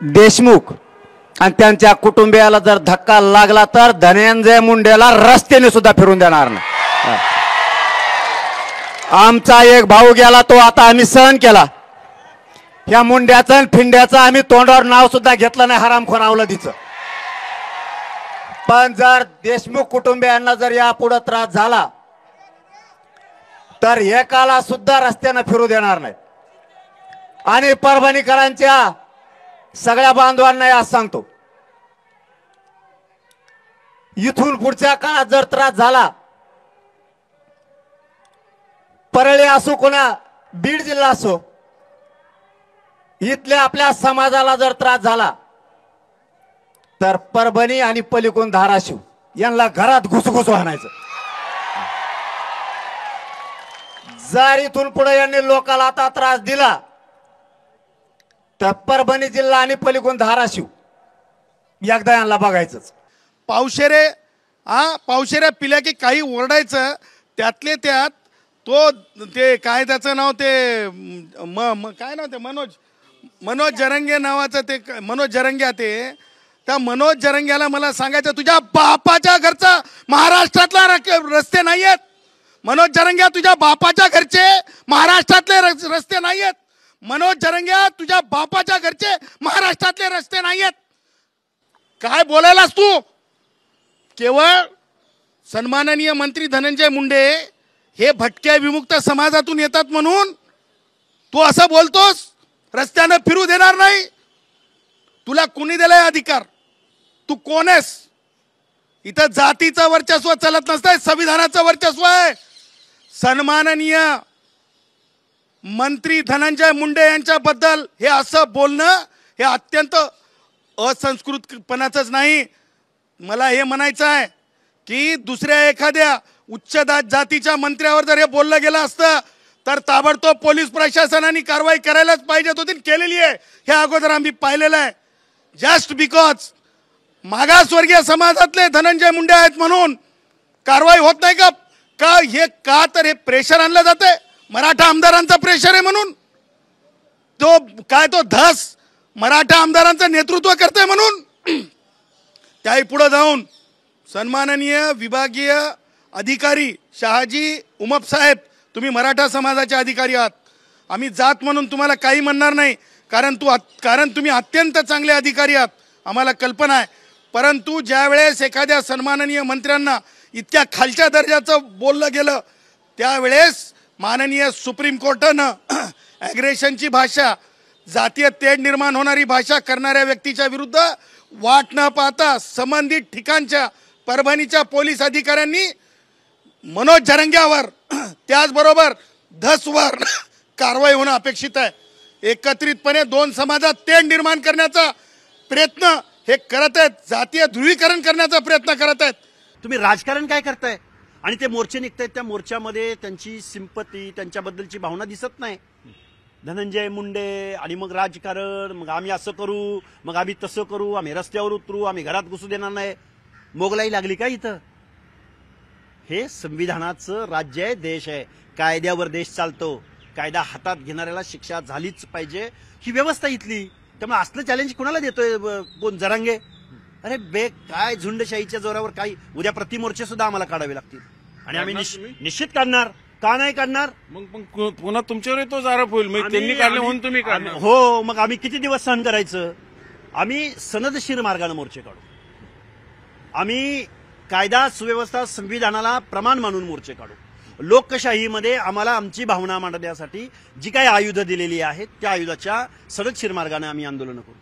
देशमुख आणि त्यांच्या कुटुंबियाला जर धक्का लागला तर धनंजय मुंडेला रस्त्याने सुद्धा फिरून देणार नाही। आमचा एक भाऊ गेला, तो आता आम्ही सहन केला। या मुंड्याचं आणि फिंड्याचं आम्ही तोंडावर नाव सुद्धा घेतलं नाही, हरामखोर अवलादीचं। पण जर देशमुख कुटुंबियांना जर यापुढे त्रास झाला तर एकाला सुद्धा रस्त्याने फिरू देणार नाही। आणि परभणीकरांच्या सगळ्या बांधवांना आज सांगतो, इथून पुढच्या काळात जर त्रास झाला, परळी असो कोणा बीड जिल्हा असो, इथल्या आपल्या समाजाला जर त्रास झाला तर परभणी आणि पलीकडून धाराशिव यांना घरात घुसघुस आणायचं। जर इथून पुढे यांनी लोकांना आता त्रास दिला तर परभणी जिल्हा आणि पलीकडून धाराशिव एकदा यांना बघायचंच। पावशेरे पावशेऱ्या पिल्या की काही ओरडायचं, त्यातले त्यात तो ते काय त्याचं नाव ते काय नाव ते मनोज जरंगे नावाचं ते मनोज जरंग्या, ते त्या मनोज जरंग्याला मला सांगायचं तुझ्या बापाच्या घरचा महाराष्ट्रातला रस्ते नाही आहेत। मनोज जरंग्या तुझ्या बापाच्या घरचे महाराष्ट्रातले रस्ते नाही आहेत। मनोज जरंग्या तुझ्या बापाच्या घरचे महाराष्ट्रातले रस्ते नाही आहेत। काय बोलायलास तू? केवळ सन्माननीय मंत्री धनंजय मुंडे हे भटक्या विमुक्त समाजातून येतात म्हणून तू असं बोलतोस? रस्त्यानं फिरू देणार नाही। तुला कोणी दिलाय अधिकार? तू कोण आहेस? इथं जातीचं वर्चस्व चालत नसतंय, संविधानाचं वर्चस्व आहे। सन्माननीय मंत्री धनंजय मुंडे यांच्याबद्दल हे असं बोलणं हे अत्यंत असंस्कृतपणाचंच नाही। मला हे म्हणायचं आहे की दुसऱ्या एखाद्या उच्च जातीच्या मंत्र्यावर जर हे बोललं गेलं असतं तर ताबडतोब पोलीस प्रशासनाने कारवाई करायलाच पाहिजे होती, केलेली आहे। हे अगोदर आम्ही पाहिलेलं आहे। जस्ट बिकॉज मागासवर्गीय समाजातले धनंजय मुंडे आहेत म्हणून कारवाई होत नाही का? हे का तर हे प्रेशर आणलं जाते, मराठा आमदारांचा प्रेशर आहे म्हणून, तो काय तो धस मराठा आमदारांचं नेतृत्व करते म्हणून। त्याही पुढे जाऊन सन्माननीय विभागीय अधिकारी शहाजी उमप साहेब, तुम्ही मराठा समाजाचे अधिकारी आहात। आम्ही जात म्हणून तुम्हाला काही म्हणणार नाही, कारण तुम्ही अत्यंत चांगले अधिकारी आहात, आम्हाला कल्पना आहे। परंतु ज्या वेळेस एखाद्या सन्माननीय मंत्र्यांना इतक्या खालच्या दर्जाचं बोललं गेलं त्यावेळेस माननीय सुप्रीम कोर्टानं ॲग्रेशनची भाषा, जातीय तेढ निर्माण होणारी भाषा करणाऱ्या व्यक्तीच्या विरुद्ध वाट न पाहता संबंधित ठिकाणच्या परभणीच्या पोलीस अधिकाऱ्यांनी मनोज जरंग्यावर त्याचबरोबर धसवर कारवाई होणं अपेक्षित आहे। एकत्रितपणे दोन समाजात तेढ निर्माण करण्याचा प्रयत्न हे करत आहेत, जातीय ध्रुवीकरण करण्याचा प्रयत्न करत आहेत। तुम्ही राजकारण काय करताय? आणि ते मोर्चे निघतायत, त्या मोर्चामध्ये त्यांची सिंपती, त्यांच्याबद्दलची भावना दिसत नाही। धनंजय मुंडे आणि मग राजकारण, मग आम्ही असं करू, मग आम्ही तसं करू, आम्ही रस्त्यावर उतरू, आम्ही घरात घुसू देणार नाही। मोगलाई लागली का इथं? हे संविधानाचं राज्य आहे, देश आहे, कायद्यावर देश चालतो। कायदा हातात घेणाऱ्याला शिक्षा झालीच पाहिजे, ही व्यवस्था इथली। त्यामुळे असलं चॅलेंज कोणाला देतोय? कोण जरांगे? अरे बे, काय झुंडशाहीच्या जोरावर काही उद्या प्रतिमोर्चे सुद्धा आम्हाला काढावे लागतील आणि आम्ही निश्चित काढणार। का नाही काढणार? मग पुन्हा तुमच्यावर तो आरोप होईल, मग त्यांनी काढले म्हणून तुम्ही काढणार? हो, मग आम्ही किती दिवस सहन करायचं? आम्ही सनदशीर मार्गाने मोर्चे काढू। आम्ही कायदा सुव्यवस्था संविधानाला प्रमाण मानून मोर्चे काढू। लोकशाहीमध्ये आम्हाला आमची भावना मांडण्यासाठी जी काही आयुध दिलेली आहेत त्या आयुधाच्या सनदशीर मार्गाने आम्ही आंदोलन करू।